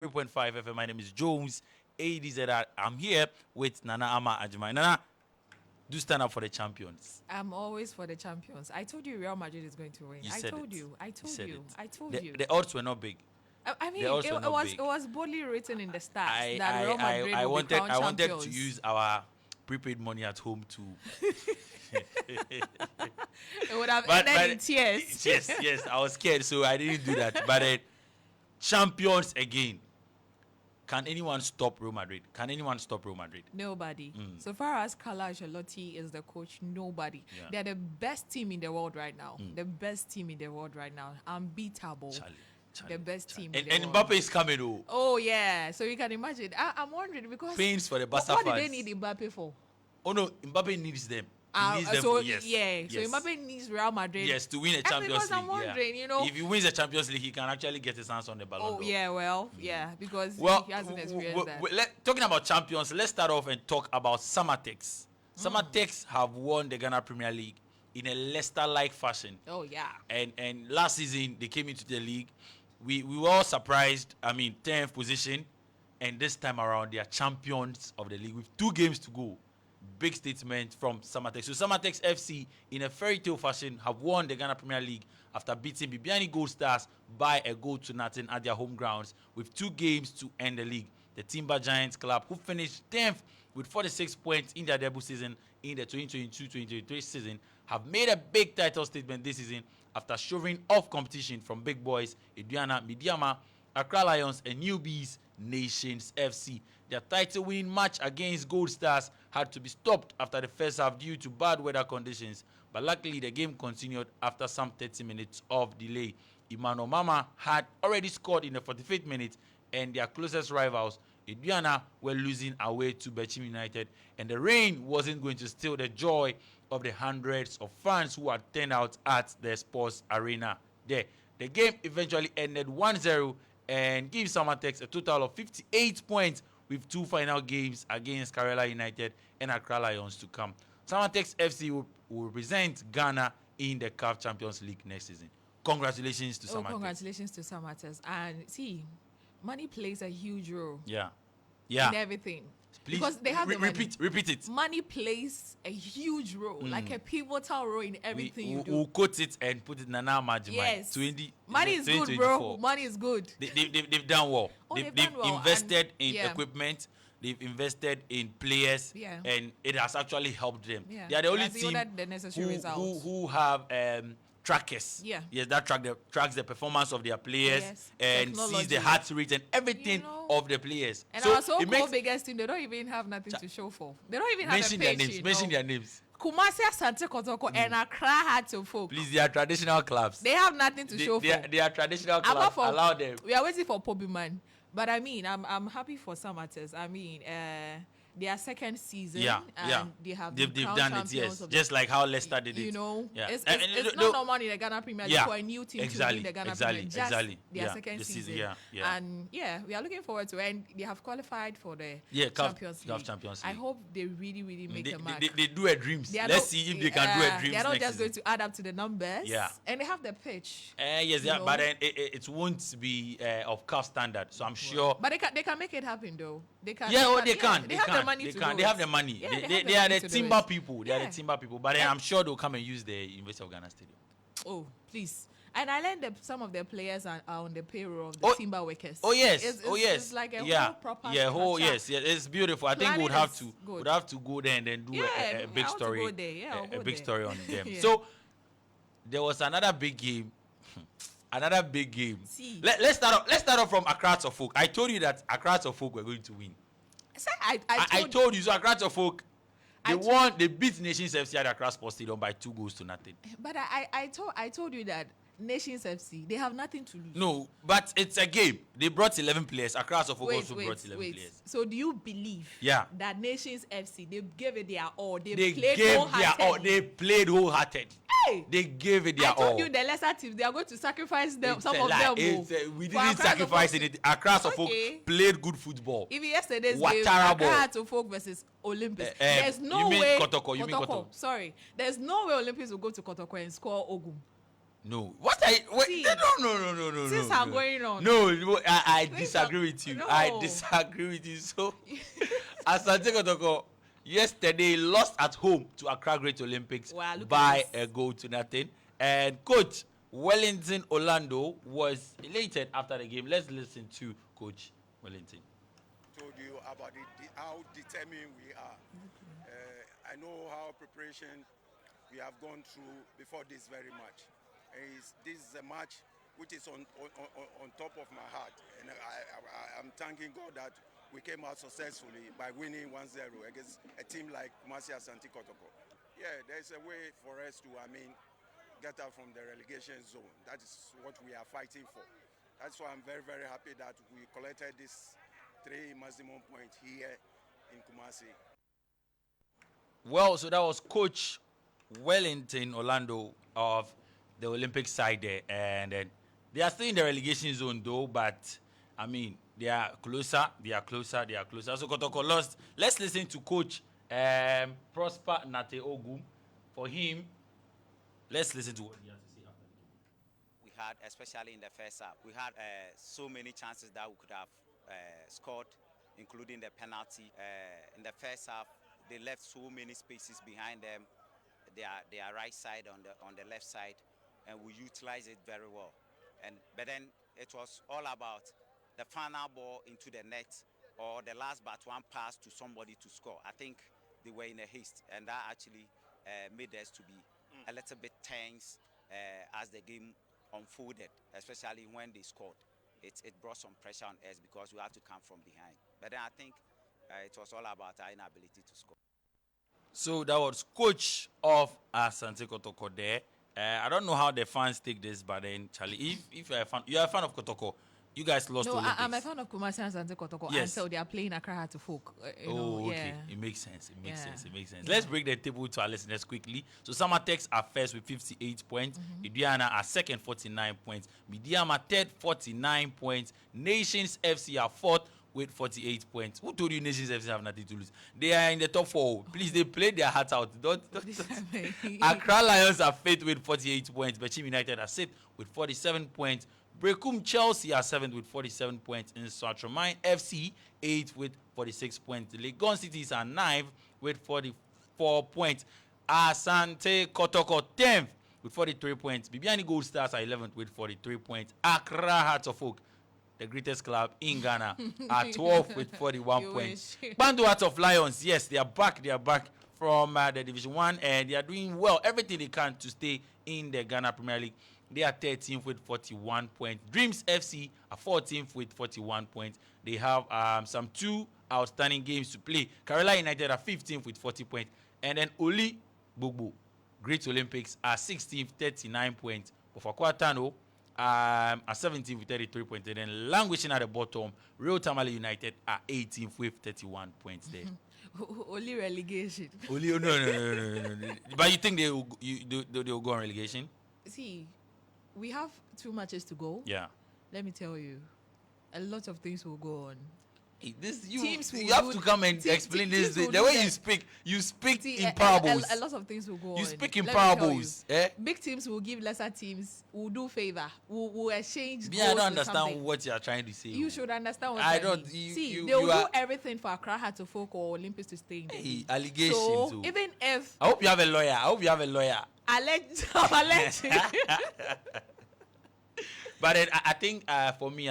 3.5 FM. My name is Jones. ADZ. I'm here with Nana Ama Ajimai. Nana, do stand up for the champions. I'm always for the champions. I told you Real Madrid is going to win. I told you. I told you. The odds were not big. I mean, it was boldly written in the stats that Real Madrid will be crowned champions. I wanted to use our prepaid money at home to. It would have ended in tears. Yes. I was scared, so I didn't do that. But champions again. Can anyone stop Real Madrid? Nobody. So far as Carlo Ancelotti is the coach, nobody. Yeah. They're the best team in the world right now. Unbeatable. The best team in the world. And Mbappe is coming. Oh, yeah. So you can imagine. I'm wondering because... Pains for the Barca fans. What do they need Mbappe for? Oh, no. Mbappe needs them. So Mbappe needs Real Madrid. Yes, to win a Champions League. I'm wondering, if he wins the Champions League, he can actually get his hands on the Ballon d'Or. Because he hasn't experienced that. Talking about champions, let's start off and talk about Samatex. Samatex have won the Ghana Premier League in a Leicester-like fashion. Oh, yeah. And last season, they came into the league. We were all surprised. 10th position. And this time around, they are champions of the league with 2 games to go. Big statement from Samatex. So Samatex FC, in a fairy tale fashion, have won the Ghana Premier League after beating Bibiani Gold Stars by a goal to nothing at their home grounds with 2 games to end the league. The Timber Giants club, who finished 10th with 46 points in their debut season in the 2022-2023 season, have made a big title statement this season after shoving off competition from big boys Aduana, Midiama, Accra Lions, and newbies Nations FC. Their title-winning match against Gold Stars had to be stopped after the first half due to bad weather conditions, but luckily the game continued after some 30 minutes of delay. Emmanuel Mama had already scored in the 45th minute, and their closest rivals, Aduana, were losing away to Bechim United, and the rain wasn't going to steal the joy of the hundreds of fans who had turned out at the sports arena there. The game eventually ended 1-0 and gives Samatex a total of 58 points with 2 final games against Karela United and Accra Lions to come. Samatex FC will represent Ghana in the CAF Champions League next season. Congratulations to Samatex. Congratulations to Samatex. And see, money plays a huge role. Yeah. In everything. Please, because they have repeat it. Money plays a huge role, like a pivotal role in everything you do. We'll quote it and put it in Nana Majimai. Yes. Money is good, bro. Money is good. They've done well. They've invested in equipment. They've invested in players, and it has actually helped them. Yeah. They are the only team who have trackers. Yeah. Yes, that tracks the performance of their players and sees the heart rate and everything of the players. And our so-called biggest team, they don't even have nothing to show for. They don't even have a page. Mention their names. Kumasi, Asante Kotoko, and Accra had to folk. Please, they are traditional clubs. They have nothing to show for. They are traditional clubs. Allow them. We are waiting for Pobiman. But I'm happy for Samatex. Their second season, they've done it, yes. Just like how Leicester did it. It's not normal in the Ghana Premier League for a new team to win the Ghana Premier League. Exactly. Their second season. And we are looking forward to it. And they have qualified for the Champions League. I hope they really, really make a mark. They do a dreams. Let's see if they can do a dreams. They're not just going to add up to the numbers. Yeah. And they have the pitch. But then it won't be of CAF standard. So I'm sure. But they can make it happen, though. They can. They can. They have the money to do it. They have the money. They are the timber people. They are the timber people. But I'm sure they'll come and use the University of Ghana Stadium. Oh, please. And I learned that some of their players are on the payroll of the timber workers. Oh yes. It's like a whole proper. It's beautiful. I think we'd have to go there and then do a big story. A big story on them. So there was another big game. See. Let's start off from Accra to Folk. I told you that Accra to Folk were going to win. I told you. So Accra to Folk, they beat Nations FC at Accra Sports Stadium by 2 goals to nothing. But I told you that Nations FC, they have nothing to lose. No, but it's a game. They brought 11 players. Accra to Folk also brought 11 players. So do you believe that Nations FC, they gave it their all? They played wholehearted. They gave it their all. I told you the lesser teams, they are going to sacrifice them. Some of them. We didn't sacrifice it. Accra to Folk played good football. Even yesterday's game, Accra to Folk versus Olympus. There's no way. You mean Kotoko? Sorry. There's no way Olympus will go to Kotoko and score Ogum. No. What I wait, See, no. things are going on. No, I disagree with you. No. I disagree with you. So Asante Kotoko yesterday lost at home to Accra Great Olympics by a goal to nothing. And coach Wellington Orlando was elated after the game. Let's listen to Coach Wellington. Told you about how determined we are. I know how preparation we have gone through before this very match. This is a match which is on top of my heart, and I'm thanking God that we came out successfully by winning 1-0 against a team like Kumasi Asante Kotoko. Yeah, there's a way for us to, get out from the relegation zone. That is what we are fighting for. That's why I'm very, very happy that we collected this 3 maximum points here in Kumasi. Well, so that was Coach Wellington Orlando of the Olympic side there, and they are still in the relegation zone though, but they are closer. So Kotoko lost. Let's listen to Coach Prosper Nate Ogum. For him, let's listen to what he has to say after the game. We had, especially in the first half, we had so many chances that we could have scored, including the penalty. In the first half, they left so many spaces behind them. Their right side on the left side, and we utilized it very well. But then it was all about the final ball into the net or the last but one pass to somebody to score. I think they were in a haste, and that actually made us to be a little bit tense as the game unfolded, especially when they scored. It brought some pressure on us because we have to come from behind. But then I think it was all about our inability to score. So that was coach of Asante Kotoko there. I don't know how the fans take this, but then Charlie, if you're a fan of Kotoko, you guys lost to Olympics. I'm a fan of Kumasi and Asante Kotoko. Yes. And so they are playing Accra to folk. Okay. It makes sense. It makes sense. Let's break the table to our listeners quickly. So Samatex are first with 58 points. Idiana are second, 49 points. Midiama third, 49 points. Nations FC are fourth with 48 points. Who told you Nations FC have nothing to lose? They are in the top 4. Please, they play their hearts out. Don't. Accra Lions are fifth with 48 points. Bechim United are sixth with 47 points. Brekum Chelsea are 7th with 47 points. In Satromine FC 8th with 46 points. Legon Cities are 9th with 44 points. Asante Kotoko 10th with 43 points. Bibiani Gold Stars are 11th with 43 points. Accra Hearts of Oak, the greatest club in Ghana, are 12th with 41 points. Bando Hearts of Lions, yes, they are back. They are back from the Division 1, and they are doing well. Everything they can to stay in the Ghana Premier League. They are 13th with 41 points. Dreams FC are 14th with 41 points. They have some 2 outstanding games to play. Kerala United are 15th with 40 points. And then Oli Bogbo, Great Olympics, are 16th, 39 points. Bofakwatano are 17th with 33 points. And then languishing at the bottom, Real Tamale United are 18th with 31 points there. Only relegation. No. But you think they will go on relegation? See, we have 2 matches to go. Yeah. Let me tell you, a lot of things will go on. You have to come and explain this. The way you speak in parables. A lot of things will go on. You speak in parables. Big teams will give lesser teams, will do favor, will exchange goals. I don't understand what you are trying to say. You should understand what I don't. They will do everything for Accra Hearts of Oak or Olympics to stay in the league. Allegations. So even if I hope you have a lawyer. Alleged. But then I think for me,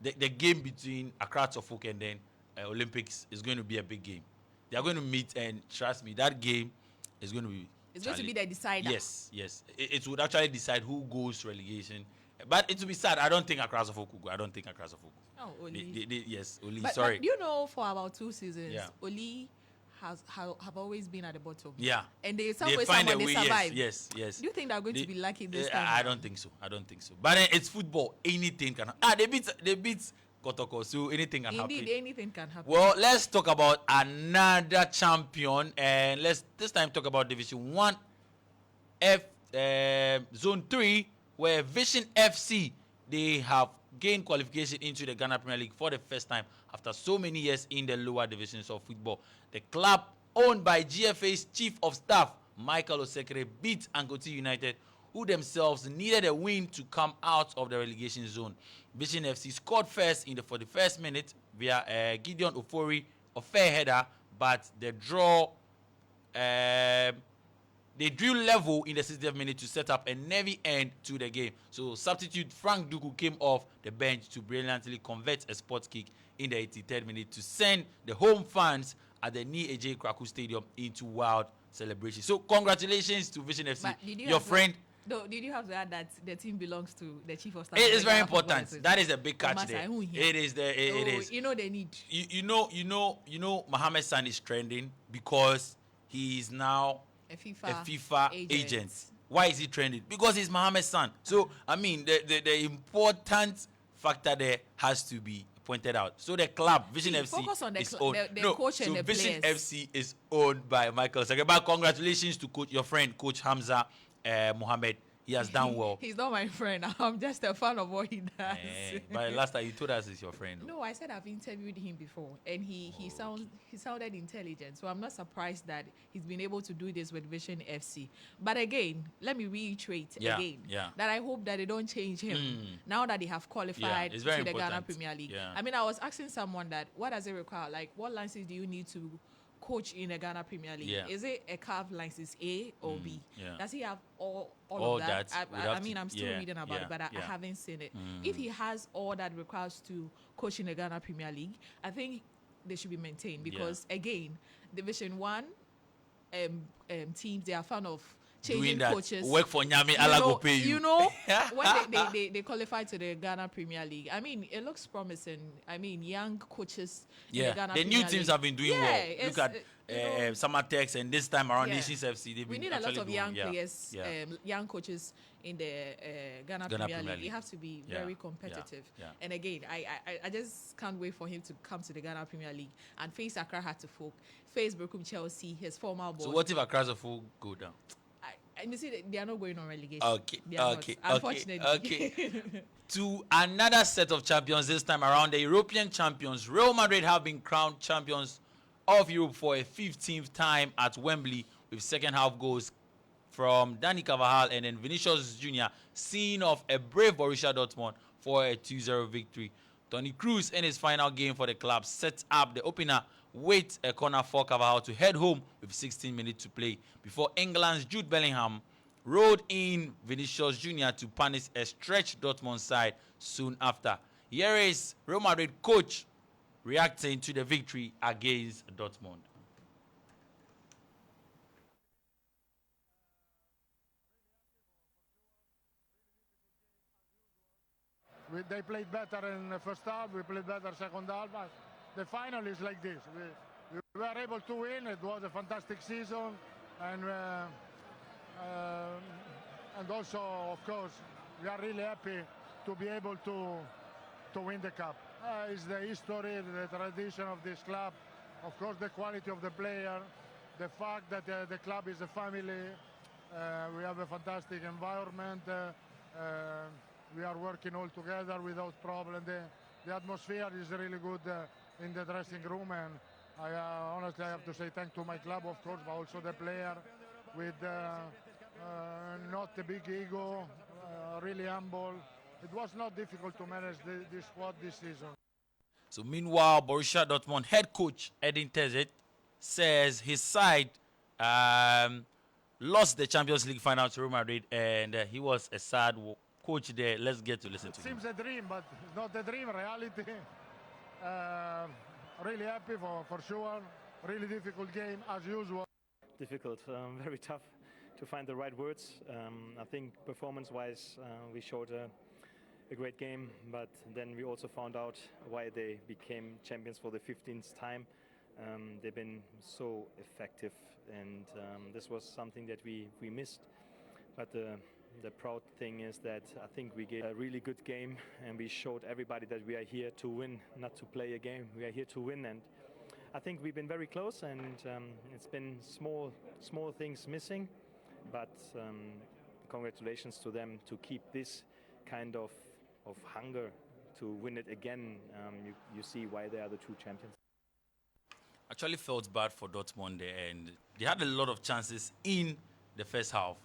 the game between Accra of Oak and then Olympics is going to be a big game. They are going to meet, and trust me, that game is going to be. It's going to be the decider. Yes. It would actually decide who goes relegation. But it will be sad. I don't think Accra of Oak will go. Oh, Oli. Yes, Oli. But, sorry. But you know, for about 2 seasons, Oli have always been at the bottom. Yeah. And they find a way. survive. Yes. Do you think they're going to be lucky this time? I don't think so. But it's football. Anything can happen. They beat Kotoko, so anything can happen. Indeed, anything can happen. Well, let's talk about another champion, and let's this time talk about Division 1 F Zone 3, where Vision FC, they have gained qualification into the Ghana Premier League for the first time after so many years in the lower divisions of football. The club, owned by GFA's Chief of Staff, Michael Osekere, beat Angoti United, who themselves needed a win to come out of the relegation zone. Vision FC scored first in the 41st minute via Gideon Ofori, a fair header, but the draw, they drew level in the 60th minute to set up a nervy end to the game. So substitute Frank Duku came off the bench to brilliantly convert a spot kick in the 83rd minute to send the home fans at the Ni Eje Kraku Stadium into wild celebration. So congratulations to Vision FC. Your friend. Did you have to add that the team belongs to the chief of staff? It is very important. That is a big catch there. It is the. It is. You know they need. You know. Mohamed San is trending because he is now a FIFA agent. Why is he trending? Because he's Mohamed San. So I mean, the important factor there has to be pointed out. So the club, Vision FC, focus on is owned. The coach and the Vision players. FC is owned by Michael Sagre. But congratulations to your friend, Coach Hamza Mohammed. He has done well. He's not my friend. I'm just a fan of what he does. But last time you told us he's your friend. No, I said I've interviewed him before, and he sounded intelligent. So I'm not surprised that he's been able to do this with Vision FC. But again, let me reiterate that I hope that they don't change him now that they have qualified to the Ghana Premier League. Yeah. I mean, I was asking someone that what does it require? Like, what license do you need to coach in the Ghana Premier League? Yeah. Is it a CAF license A or B? Yeah. Does he have all of that? I mean, I'm still reading about it, but I haven't seen it. If he has all that requires to coach in the Ghana Premier League, I think they should be maintained because, again, Division 1 teams, they are fan of changing coaches. Work for Nyame, Alago pay you. You know, when they qualify to the Ghana Premier League, I mean, it looks promising. I mean, young coaches in the Ghana Premier League. The new teams have been doing well. Look at Samatex, and this time around Nations FC, we need a lot of young players, young coaches in the Ghana Premier League. You have to be very competitive. And again, I just can't wait for him to come to the Ghana Premier League and face Accra Hearts of Oak, face Berkum Chelsea, his former boss. So what if Accra Hearts of Oak go down? And you see, they are not going on relegation. Okay. Unfortunately. To another set of champions this time around, the European champions, Real Madrid have been crowned champions of Europe for a 15th time at Wembley with second half goals from Dani Carvajal and then Vinicius Jr. seeing off a brave Borussia Dortmund for a 2-0 victory. Toni Kroos in his final game for the club set up the opener with a corner for Carvajal to head home with 16 minutes to play before England's Jude Bellingham rolled in Vinicius Jr. to punish a stretched Dortmund side soon after. Here is Real Madrid coach reacting to the victory against Dortmund. They played better in the first half, we played better second half. But the final is like this. We were able to win. It was a fantastic season, and also, of course, we are really happy to be able to win the cup. It's the history, the tradition of this club, of course, the quality of the player, the fact that the club is a family. We have a fantastic environment. We are working all together without problem. The atmosphere is really good in the dressing room, and honestly I have to say thank to my club, of course, but also the player with not a big ego, really humble. It was not difficult to manage this squad this season. So meanwhile, Borussia Dortmund head coach Edin Terzic says his side lost the Champions League final to Real Madrid, and he was a sad coach there. Let's get to listen to him. It seems a dream, but it's not a dream, reality. Really happy for sure. Really difficult game as usual. Difficult, very tough to find the right words. I think performance-wise, we showed a great game, but then we also found out why they became champions for the 15th time. They've been so effective, and this was something that we missed. But the proud thing is that I think we gave a really good game, and we showed everybody that we are here to win, not to play a game. We are here to win, and I think we've been very close, and it's been small things missing, but congratulations to them to keep this kind of hunger to win it again. You see why they are the true champions. Actually felt bad for Dortmund there, and they had a lot of chances in the first half,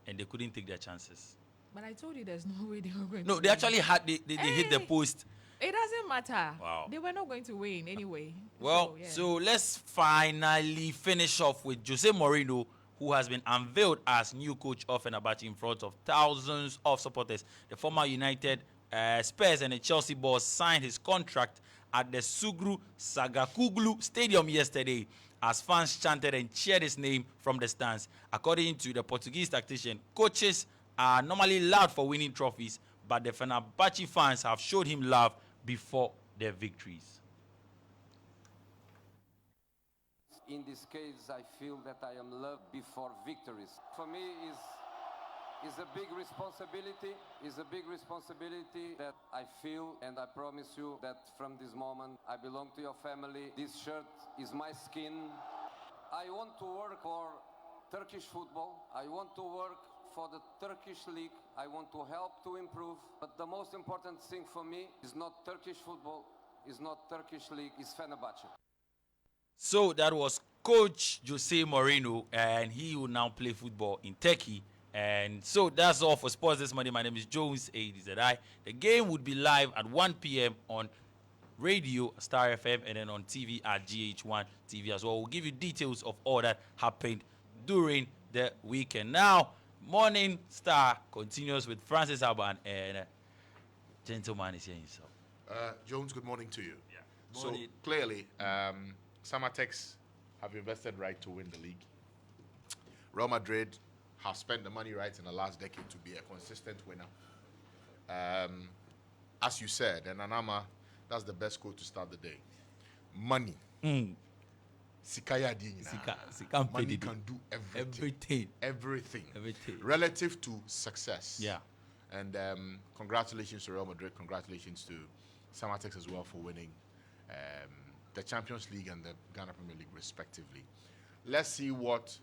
and they couldn't take their chances. But I told you there's no way they were going to No, win. they actually had, they hit the post. It doesn't matter. Wow. They were not going to win anyway. Well, so let's finally finish off with Jose Mourinho, who has been unveiled as new coach of Fenerbahce in front of thousands of supporters. The former United, Spurs and the Chelsea boss signed his contract at the Sugru Sagakuglu Stadium yesterday as fans chanted and cheered his name from the stands. According to the Portuguese tactician, coaches are normally loud for winning trophies, but the Fenerbahce fans have showed him love before their victories. In this case, I feel that I am loved before victories. For me, is a big responsibility. Is a big responsibility that I feel, and I promise you that from this moment, I belong to your family. This shirt is my skin. I want to work for Turkish football. I want to work for the Turkish league. I want to help to improve. But the most important thing for me is not Turkish football, is not Turkish league, is Fenerbahce. So that was Coach Jose Mourinho, and he will now play football in Turkey. And so that's all for sports this morning. My name is Jones ADZI. The game would be live at 1 p.m. on radio, Starr FM, and then on TV at GH1 TV as well. We'll give you details of all that happened during the weekend. Now, Morning Star continues with Francis Aban, and gentleman is here himself. Jones, good morning to you. Yeah. Morning. So clearly, Samatex have invested right to win the league. Real Madrid have spent the money right in the last decade to be a consistent winner. As you said, and Anama, that's the best quote to start the day. Money. Sikaya Money can do everything. Relative to success. Yeah. And congratulations to Real Madrid. Congratulations to Samatex as well for winning the Champions League and the Ghana Premier League respectively. Let's see what